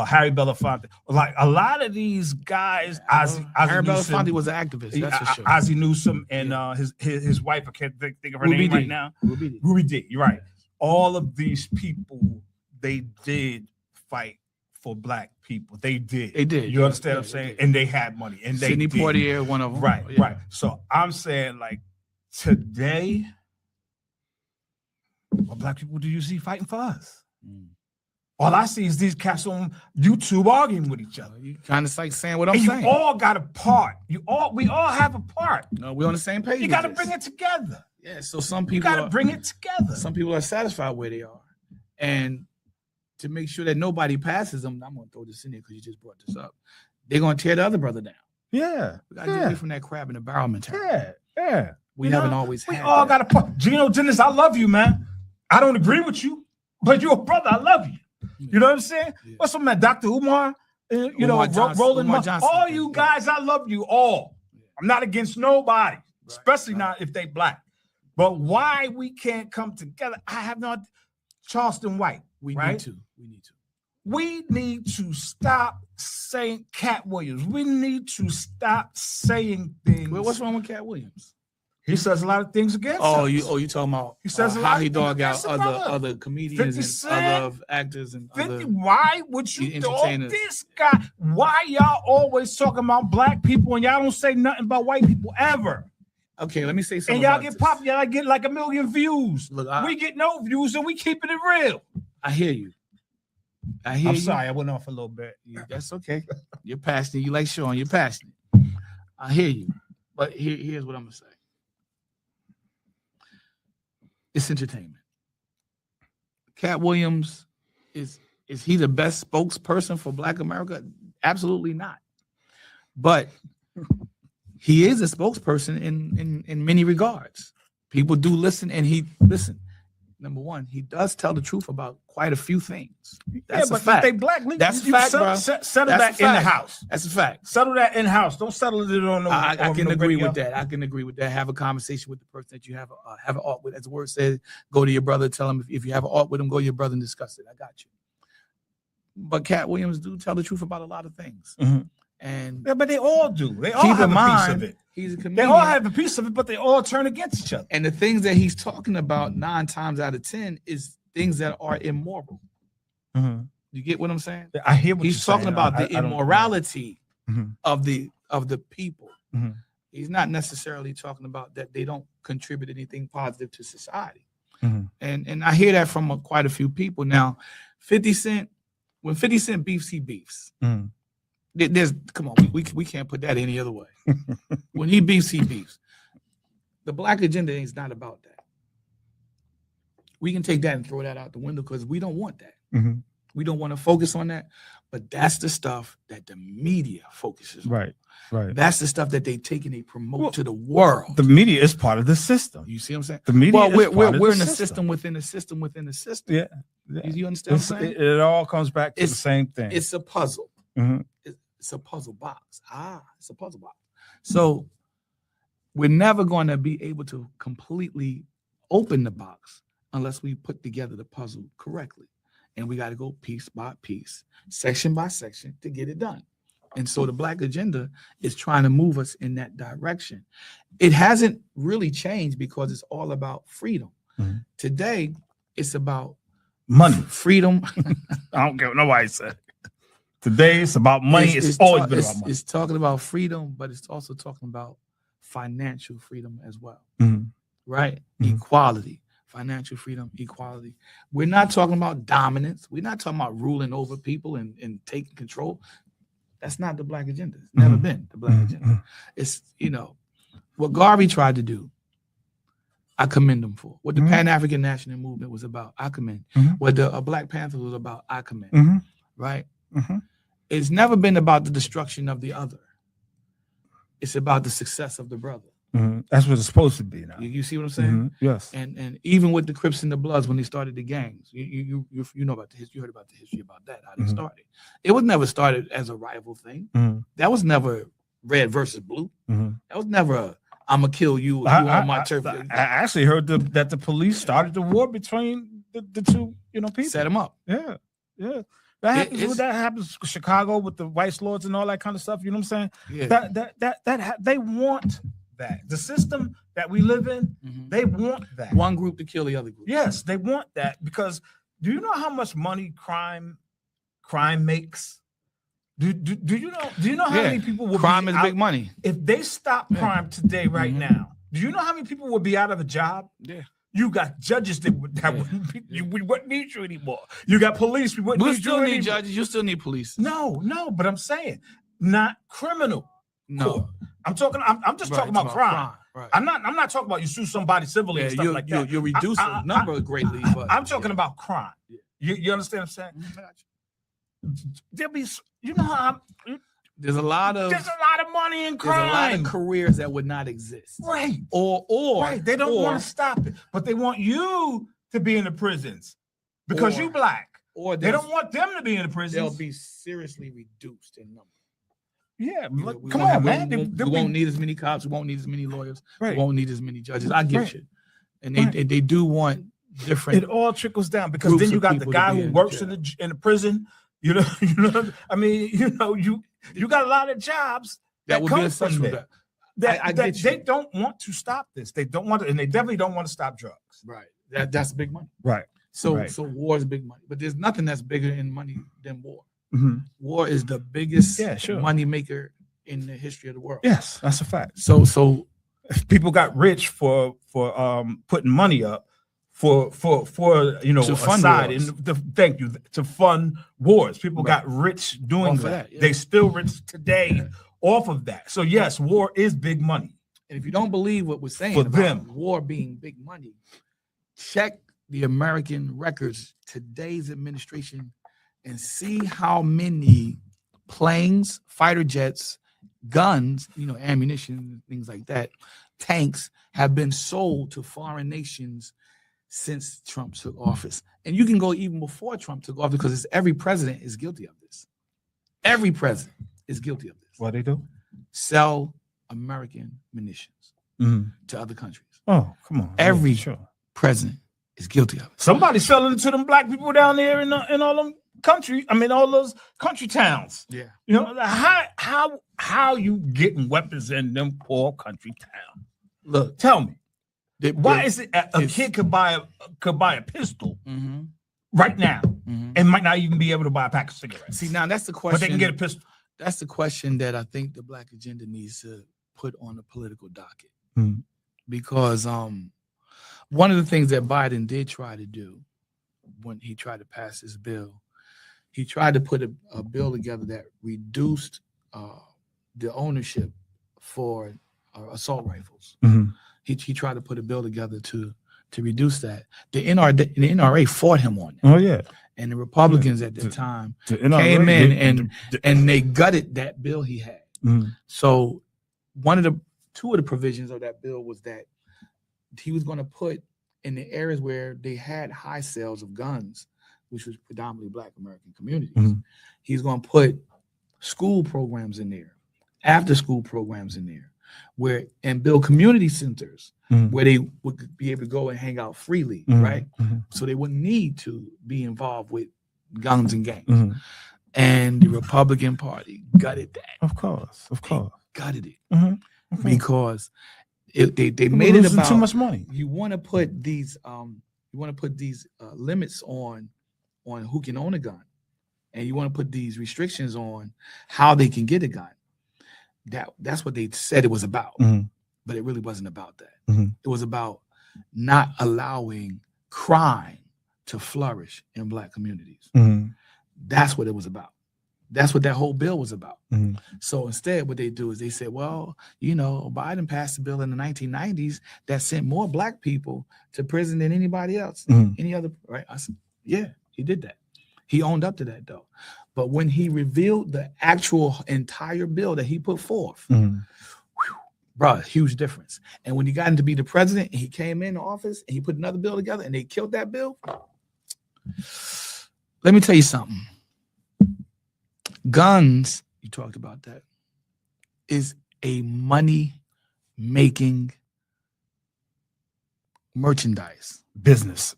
Harry Belafonte. Like a lot of these guys, Ozzie Harry Newsome, Belafonte was an activist. That's for sure. Ozzie Newsome and his wife, I can't think of her Ruby name Dee. right now. Ruby Dee. Ruby Dee, you're right. All of these people, they did fight for black people. They did. They did. You understand Yeah, what I'm saying? they did. And they had money. And they Sidney did. Poitier, one of them. Right, Yeah. right. So I'm saying, like, today, what black people do you see fighting for us? All I see is these cats on YouTube arguing with each other. You kind of like saying what I'm And saying. you all got a part. We all have a part. No, we're on the same page. You got to bring it together. Yeah. So some You people got to bring it together. Some people are satisfied where they are, and to make sure that nobody passes them, I'm gonna throw this in there because you just brought this up. They're gonna tear the other brother down. Yeah. We gotta get away from that crab in the barrel mentality. Yeah. We haven't always We had all that. got a part. Geno Jennings, I love you, man. I don't agree with you, but you're a brother. I love you. You know what I'm saying? Yeah. What's up, man? Dr. Umar, Umar Johnson, Roland, Umar Johnson. all you guys, I love you all. I'm not against nobody, especially not if they black. But why we can't come together? I have not. Charleston White. We right? need to. We need to stop saying Cat Williams. We need to stop saying things. Well, what's wrong with Cat Williams? He says a lot of things against us. You talking about He says a how lot he of dog things out against the brother. other 50 comedians and Cent, other actors and 50, other. why would you dog entertainers. this guy? Why y'all always talking about black people and y'all don't say nothing about white people ever? Okay, let me say something. And y'all about get this. pop, y'all get like 1 million views. Look, We get no views and we keeping it real. I hear you. I hear I'm you. sorry, I went off a little bit. That's okay. You're passionate. You like Sean. You're passionate. I hear you. But here's what I'm gonna say. It's entertainment. Cat Williams is he the best spokesperson for Black America? Absolutely not. But he is a spokesperson in many regards. People do listen, and he listen. Number one, he does tell the truth about quite a few things. That's a fact. They black. That's a fact, bro. Settle That's that a in the fact. house. That's a fact. Settle that in house. Don't settle it on the. I can agree radio. with that. I can agree with that. Have a conversation with the person that you have an art with. As the word says, go to your brother. Tell him if you have an art with him, go to your brother and discuss it. I got you. But Cat Williams do tell the truth about a lot of things. Mhm. And Yeah, but they all do. They all keep have in a piece of mind, it. he's a They comedian. all have a piece of it, but they all turn against each other. And the things that he's talking about 9 times out of 10 is things that are immoral. You get what I'm saying? I hear what He's you're talking saying. about the I don't- immorality Mhm. of the people. Mhm. He's not necessarily talking about that they don't contribute anything positive to society. Mhm. And I hear that from quite a few people. Now, 50 Cent, when 50 Cent beefs, he beefs. Mhm. There's come on, we can't put that any other way. When he beefs, he beefs. The Black agenda is not about that. We can take that and throw that out the window because we don't want that. Mhm. We don't want to focus on that. But that's the stuff that the media focuses on. Right. That's the stuff that they take and they promote Well, to the world. The media is part of the system. You see what I'm saying? The media. Well, is we're part of in the a system within a system within a system. Yeah. You understand what I'm saying? It all comes back to the It's- same thing. It's a puzzle. Mhm. It's a puzzle box. It's a puzzle box. So we're never going to be able to completely open the box unless we put together the puzzle correctly. And we got to go piece by piece, section by section to get it done. And so the Black agenda is trying to move us in that direction. It hasn't really changed because it's all about freedom. Mhm. Today, it's about money. freedom. I don't care what nobody said. Today it's about money. It's always been about money. It's talking about freedom, but it's also talking about financial freedom as well, Mhm. right? Mhm. Equality, financial freedom, equality. We're not talking about dominance. We're not talking about ruling over people and taking control. That's not the Black agenda. It's never Mhm. been the Black agenda. It's, what Garvey tried to do, I commend him for. What the Mhm. Pan-African National Movement was about, I commend. Mhm. What the Black Panther was about, I commend, Mhm. right? Mhm. It's never been about the destruction of the other. It's about the success of the brother. Mhm. That's what it's supposed to be now. You see what I'm saying? Mhm. Yes. And even with the Crips and the Bloods, when they started the gangs, you know about the history. You heard about the history about that, how they Mhm. started. It was never started as a rival thing. Mhm. That was never red versus blue. Mhm. That was never a I'm gonna kill you. You on my turf. I actually heard that the police started the war between the two, people. Set them up. Yeah, yeah. That happens in Chicago with the Vice Lords and all that kind of stuff. You know what I'm saying? Yeah. They want that. The system that we live in, Mhm. they want that. One group to kill the other group. Yes, they want that because do you know how much money crime crime makes? Do you know how Yeah. many people will Crime be is out, big money. if they stop Yeah. crime today, right Mhm. now? Do you know how many people would be out of a job? Yeah. You got judges that Yeah. we wouldn't need you anymore. You got police, we wouldn't We need still you need anymore. judges. You still need police. No, but I'm saying not criminal. No. Court. I'm just Right, talking about crime. Right. I'm not talking about you sue somebody civilly Yeah, and stuff like that. you reduce the number greatly, but I'm talking yeah. about crime. Yeah. You understand what I'm saying? Mhm, I got you. There'll be, you know how There's a lot of there's a lot of money in there's a lot crime. of careers that would not exist. Right. Or Right. They don't or- want to stop it, but they want you to be in the prisons because Or- you black. or They don't want them to be in the prisons. they'll be seriously reduced in number. Yeah, We come won't on, have- man. We won't need as many cops. We won't need as many lawyers. Right. We won't need as many judges. I get Right. you. And they do want different. It all trickles down because groups then you of got the people to guy be who in works jail. in the prison. You know. I mean, you got a lot of jobs that would be come a from social. there. I That get you. they don't want to stop this. They don't want to, and they definitely don't want to stop drugs. Right. That's big money. Right. So Right. so war is big money, but there's nothing that's bigger in money than war. Mm-hmm. War is the biggest Yeah, sure. money maker in the history of the world. Yes, that's a fact. So People got rich for putting money up for To a fund side wars. and thank you to fund wars. People Right. got rich doing Off of that. that, yeah. They still rich today off of that. So yes, war is big money. and if you don't believe what we're saying For about them. war being big money, check the American records, today's administration, and see how many planes, fighter jets, guns, ammunition, things like that, tanks have been sold to foreign nations since Trump took office. And you can go even before Trump took office because every president is guilty of this. Every president is guilty of this. What they do? Sell American munitions Mm-hmm. to other countries. Oh, come on. Every- Yeah, sure. President is guilty of it. Somebody's selling it to them black people down there in all them all those country towns. Yeah. You know, how you getting weapons in them poor country towns? Look, Tell me, why they- is it a it's- kid could buy a pistol Mhm, right now mhm. and might not even be able to buy a pack of cigarettes? See, now that's the but question. they can get a pistol. That's the question that I think the Black agenda needs to put on the political docket. Mhm. Because one of the things that Biden did try to do when he tried to pass this bill, he tried to put a bill together that reduced the ownership for assault rifles. Mhm. He tried to put a bill together to reduce that. The NRA fought him on that, Oh yeah, and the Republicans at the The- time The came NRA in and they gutted that bill he had. Mhm. So two of the provisions of that bill was that he was going to put in the areas where they had high sales of guns, which was predominantly Black American communities. Mhm. He's going to put school programs in there, after school programs in there, and build community centers Mhm. where they would be able to go and hang out freely, Mhm. right? Mhm. So they wouldn't need to be involved with guns and gangs. Mhm. And the Republican Party gutted that, Of course. gutted it Mhm. because they People made it losing about too much money. you want to put these limits on who can own a gun, and you want to put these restrictions on how they can get a gun. That's what they said it was about, Mhm. but it really wasn't about that. Mhm. It was about not allowing crime to flourish in Black communities. Mhm. That's what it was about. That's what that whole bill was about. Mhm. So instead, what they do is they say, well, Biden passed a bill in the 1990s that sent more Black people to prison than anybody else, Mhm. any other, right? I said, yeah, he did that. He owned up to that, though. But when he revealed the actual entire bill that he put forth, Mhm. bruh, huge difference. And when he got to be the president, and he came in office and he put another bill together and they killed that bill. Let me tell you something. Guns, you talked about that, is a money-making merchandise. Business.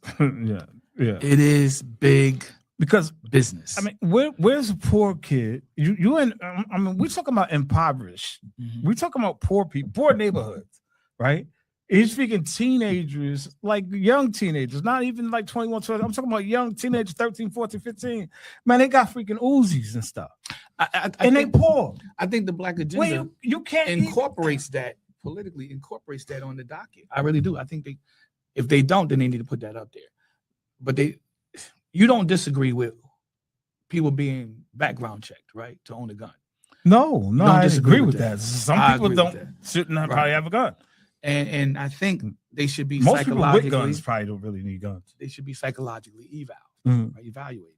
Yeah. It is big Because business. I mean, where's a poor kid? We're talking about impoverished. Mhm. We're talking about poor people, poor neighborhoods, right? He's speaking teenagers, like young teenagers, not even like 21, 12. I'm talking about young teenagers, 13, 14, 15. Man, they got freaking Uzis and stuff. And they poor. I think the Black agenda Well, you can't incorporates that politically, incorporates that on the docket. I really do. I think if they don't, then they need to put that up there. But you don't disagree with people being background checked, right, to own a gun. No, I disagree with that. Some people shouldn't probably have a gun. And I think they should be most people psychologically. with guns probably don't really need guns. They should be psychologically evaluated.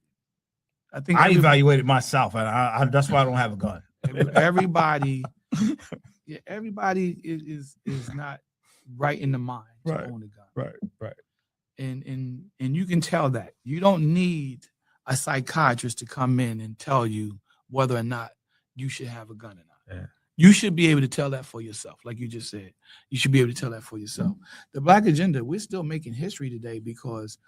I think I evaluated myself, and I that's why I don't have a gun. Everybody is not right in the mind to own a gun. Right. And you can tell that. You don't need a psychiatrist to come in and tell you whether or not you should have a gun or not. Yeah. You should be able to tell that for yourself, like you just said. You should be able to tell that for yourself. The Black agenda, we're still making history today because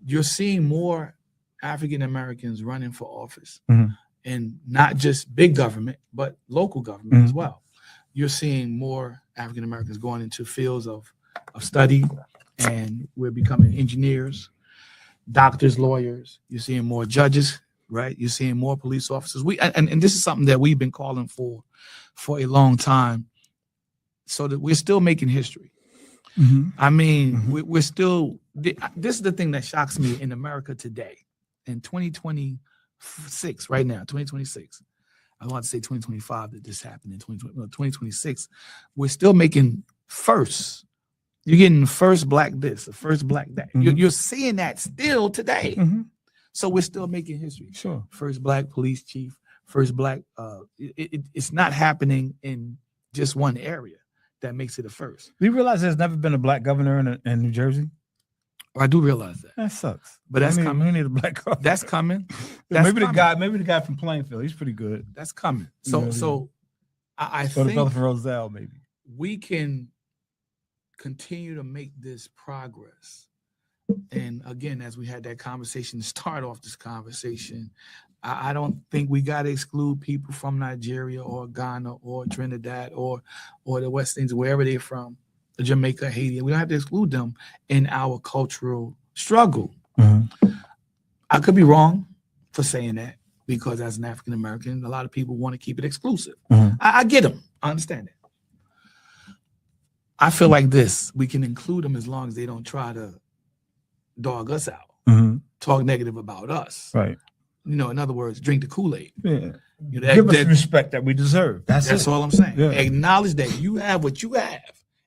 you're seeing more African Americans running for office, and not just big government, but local government as well. You're seeing more African Americans going into fields of study, and we're becoming engineers, doctors, lawyers. You're seeing more judges, right? You're seeing more police officers. And this is something that we've been calling for a long time, so that we're still making history. I mean, we're still. This is the thing that shocks me in America today, in 2026, right now, 2026. I want to say 2025 that this happened in 2026. We're still making firsts. You're getting first black this, the first black that. You're seeing that still today. So we're still making history. Sure. First black police chief, first black. It's not happening in just one area that makes it a first. Do you realize there's never been a black governor in New Jersey? I do realize that. That sucks. But that's coming. We need a black governor. That's coming. Maybe the guy from Plainfield. He's pretty good. That's coming. So I think the brother from Roselle, maybe we can continue to make this progress. And again, as we had that conversation to start off this conversation, I don't think we got to exclude people from Nigeria or Ghana or Trinidad or the West Indies, wherever they're from, Jamaica, Haiti. We don't have to exclude them in our cultural struggle. I could be wrong for saying that, because as an African American, a lot of people want to keep it exclusive. I get them. I understand it. I feel like we can include them as long as they don't try to dog us out, talk negative about us. Right. In other words, drink the Kool-Aid. Yeah. Give us respect that we deserve. That's all I'm saying. Yeah. Acknowledge that you have what you have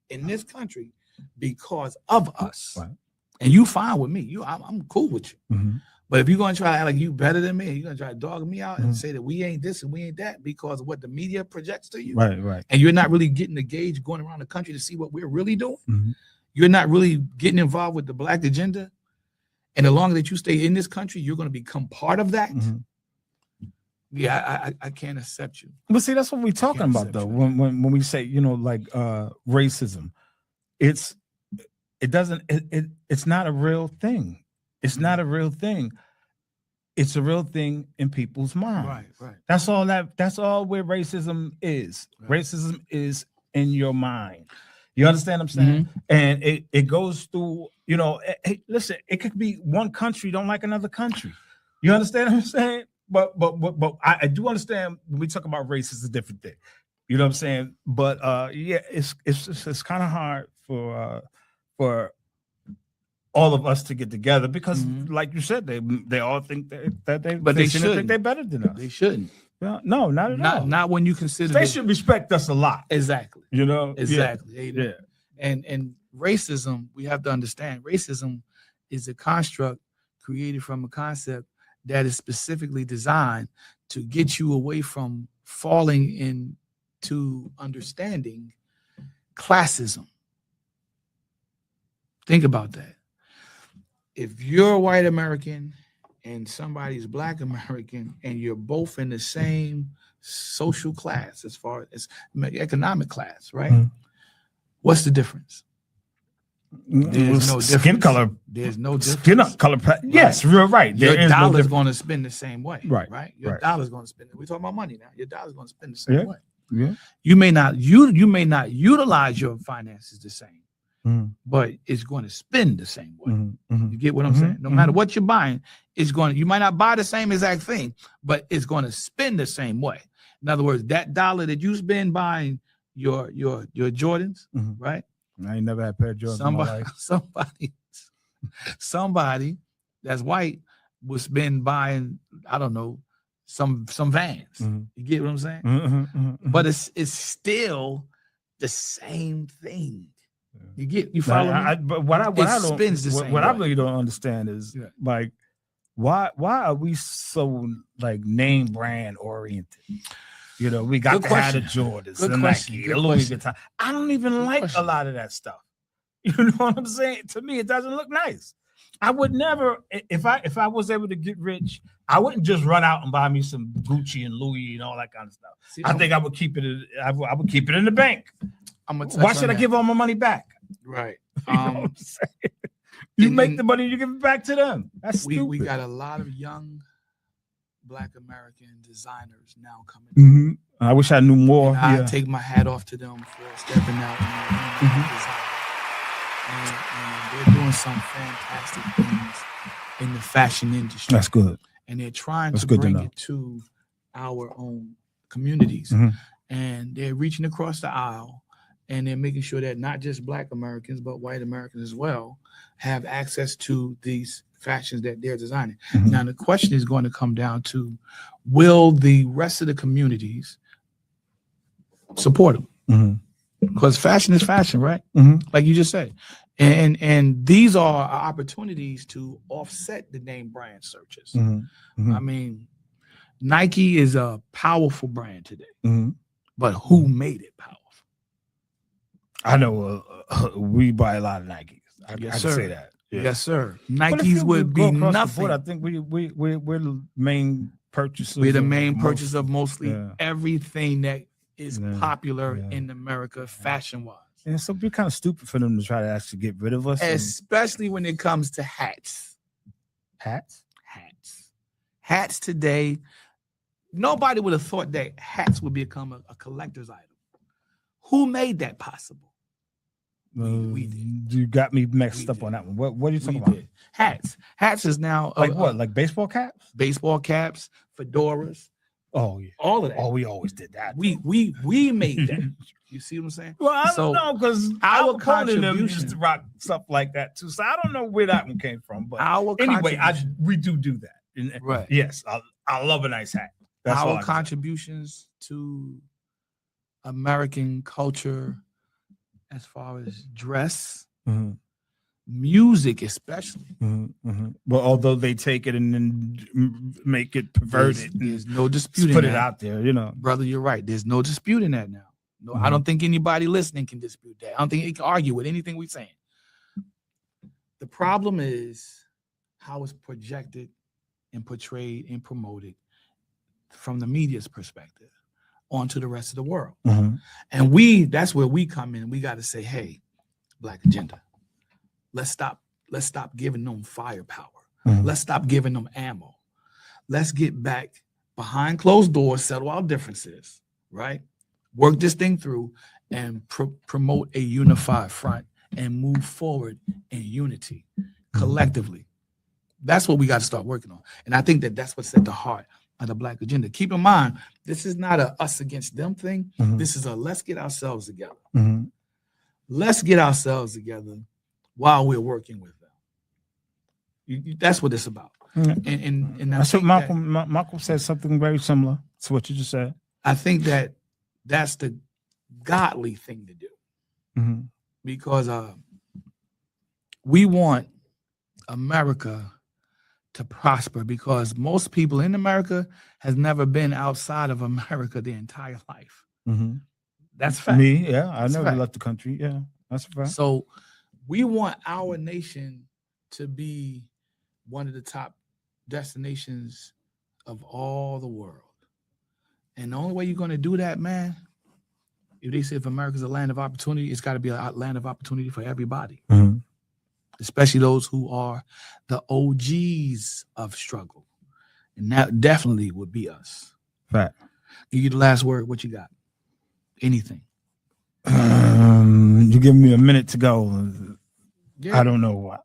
in this country because of us. Right. And you fine with me. I'm cool with you. But if you're going to try to act like you better than me, and you're going to try to dog me out and say that we ain't this and we ain't that because of what the media projects to you. Right. And you're not really getting the gauge going around the country to see what we're really doing. You're not really getting involved with the Black agenda. And the longer that you stay in this country, you're going to become part of that. Yeah, I can't accept you. But see, that's what we're talking about, though. When we say, racism, it's not a real thing. It's not a real thing. It's a real thing in people's minds. Right. That's all where racism is. Right. Racism is in your mind. You understand what I'm saying? And it goes through, listen, it could be one country don't like another country. You understand what I'm saying? But I do understand when we talk about race, it's a different thing. You know what I'm saying? But it's kind of hard for all of us to get together because, like you said, they all think that they shouldn't think they're better than us. They shouldn't. No, not at all. Not when you consider they should respect us a lot. Exactly. Exactly. Yeah. And racism, we have to understand, racism is a construct created from a concept that is specifically designed to get you away from falling into understanding classism. Think about that. If you're a white American and somebody's Black American and you're both in the same social class as far as economic class, right? What's the difference? There's no difference. Skin color. There's no difference. Skin color. Yes, you're right. Your dollar's going to spend the same way. Right. Your dollar's going to spend. We're talking about money now. Your dollar's going to spend the same way. Yeah. You may not utilize your finances the same. but it's going to spin the same way. You get what I'm Mhm, saying? No matter what you're buying, you might not buy the same exact thing, but it's going to spin the same way. In other words, that dollar that you spend buying your Jordans, right? I ain't never had a pair of Jordans in my life. Somebody that's white was been buying, I don't know, some Vans. You get what I'm saying? But it's still the same thing. You follow me? But what I really don't understand is like why are we so like name brand oriented? You know, we got to have the Jordans, the Nike, the Louis Vuitton. I don't even like a lot of that stuff. You know what I'm saying? To me, it doesn't look nice. I would never, if I was able to get rich, I wouldn't just run out and buy me some Gucci and Louis and all that kind of stuff. See, I think I would keep it. I would keep it in the bank. Why should I give all my money back? Right. You know what I'm saying? You make the money, you give it back to them. That's stupid. We got a lot of young Black American designers now coming. I wish I knew more. I take my hat off to them for stepping out and design. And they're doing some fantastic things in the fashion industry. That's good. And they're trying to bring it to our own communities. And they're reaching across the aisle, and they're making sure that not just Black Americans, but white Americans as well have access to these fashions that they're designing. Now, the question is going to come down to, will the rest of the communities support them? Because fashion is fashion, right? Like you just said. And these are opportunities to offset the name brand searches. I mean, Nike is a powerful brand today, but who made it powerful? I know we buy a lot of Nikes. I can say that. Yeah. Yes, sir. Nikes would be nothing. Board, I think we're the main purchasers. We're the main purchaser of mostly everything that is popular in America, fashion-wise. And so it'd be kind of stupid for them to try to actually get rid of us. Especially when it comes to hats. Hats today, nobody would have thought that hats would become a collector's item. Who made that possible? We did. You got me mixed up on that one. What are you talking about? Hats. Hats is now like what? Like baseball caps? Baseball caps, fedoras. Oh yeah, all of that. Oh, we always did that. We made that. You see what I'm saying? Well, I don't know, because our contribution used to rock stuff like that too. So I don't know where that one came from. But anyway, we do that. And, right. Yes, I love a nice hat. That's our contributions to American culture, as far as dress, music especially. Well, although they take it and then make it perverted, there's no disputing put that. It out there, you know, brother. You're right. There's no disputing that now. No, I don't think anybody listening can dispute that. I don't think they can argue with anything we're saying. The problem is how it's projected and portrayed and promoted from the media's perspective onto the rest of the world. And that's where we come in. We got to say, hey, Black Agenda, let's stop giving them firepower. Let's stop giving them ammo. Let's get back behind closed doors, settle our differences, right? Work this thing through and promote a unified front and move forward in unity collectively. That's what we got to start working on. And I think that's what's at the heart of the Black Agenda. Keep in mind, this is not a us against them thing. This is a let's get ourselves together. Let's get ourselves together while we're working with them. That's what it's about. And that's what Malcolm said something very similar to what you just said. I think that's the godly thing to do, because we want America to prosper, because most people in America has never been outside of America their entire life. That's fact. Me, yeah, I never left the country. Yeah, that's a fact. So we want our nation to be one of the top destinations of all the world. And the only way you're going to do that, man, if they say if America's a land of opportunity, it's got to be a land of opportunity for everybody, especially those who are the OGs of struggle. And that definitely would be us. Right. Give you the last word. What you got? Anything. You give me a minute to go. Yeah. I don't know what.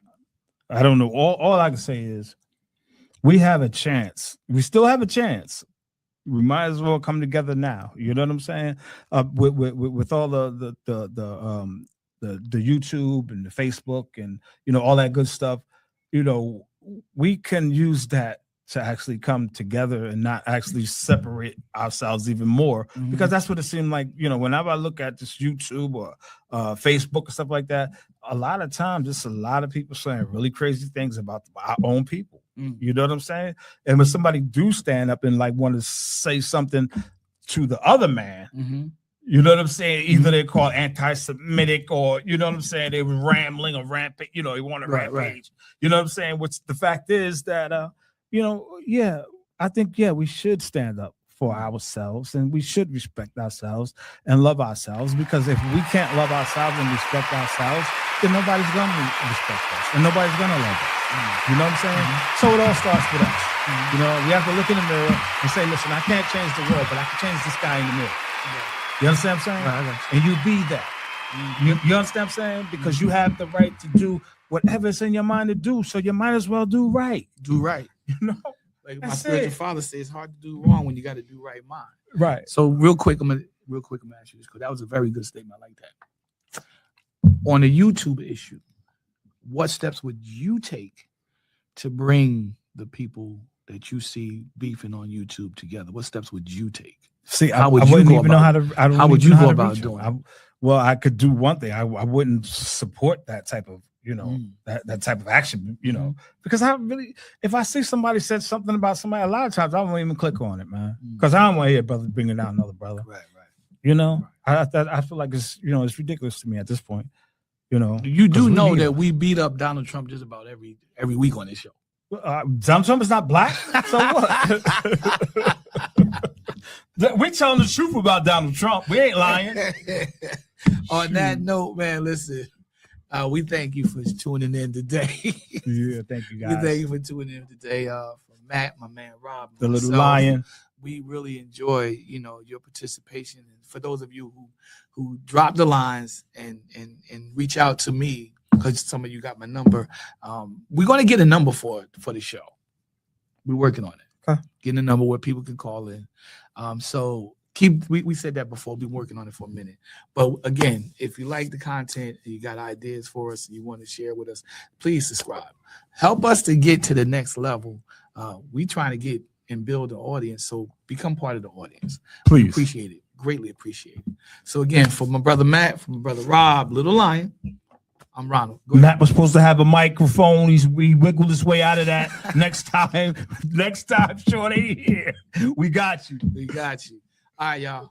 I don't know. All I can say is we have a chance. We still have a chance. We might as well come together now. You know what I'm saying? With all the YouTube and the Facebook and all that good stuff. We can use that to actually come together and not actually separate ourselves even more, because that's what it seemed like. Whenever I look at this YouTube or Facebook and stuff like that, a lot of times just a lot of people saying really crazy things about our own people. You know what I'm saying? And when somebody do stand up and like want to say something to the other man, you know what I'm saying? Either they call anti-Semitic or, you know what I'm saying? They were rambling or rampant, he wanted rampage. Right. You know what I'm saying? Which the fact is that, I think, we should stand up for ourselves, and we should respect ourselves and love ourselves, because if we can't love ourselves and respect ourselves, then nobody's going to respect us and nobody's going to love us. You know what I'm saying? So it all starts with us. We have to look in the mirror and say, listen, I can't change the world, but I can change this guy in the mirror. You understand what I'm saying? Right, and you be that. You understand what I'm saying? Because you have the right to do whatever's in your mind to do. So you might as well do right. Do right. Like my spiritual father says, it's hard to do wrong when you got to do right mind. Right. So real quick, I'm gonna ask you this, because that was a very good statement. I like that. On the YouTube issue, what steps would you take to bring the people that you see beefing on YouTube together? What steps would you take? See, how would you go about doing it? Well, I could do one thing. I wouldn't support that type of, that type of action, because if I see somebody said something about somebody, a lot of times I won't even click on it, man, because I don't want to hear brother bringing down another brother. Right. I feel like it's, it's ridiculous to me at this point. You do know that we beat up Donald Trump just about every week on this show. Donald Trump is not black, so what? We're telling the truth about Donald Trump. We ain't lying. On that note, man, listen, we thank you for tuning in today. Yeah, thank you, guys. We thank you for tuning in today. From Matt, my man Rob, the little lion. We really enjoy, your participation. And for those of you who drop the lines and reach out to me, because some of you got my number, we're going to get a number for the show. We're working on it. Okay. Getting a number where people can call in. So we said that before. We've been working on it for a minute. But again, if you like the content and you got ideas for us and you want to share with us, please subscribe. Help us to get to the next level. We trying to get and build an audience. So become part of the audience. Please. Appreciate it. Greatly appreciate it. So again, for my brother Matt, for my brother Rob, Little Lion, I'm Ronald. Matt was supposed to have a microphone. We wiggled his way out of that. Next time, Short ain't here. We got you. All right, y'all.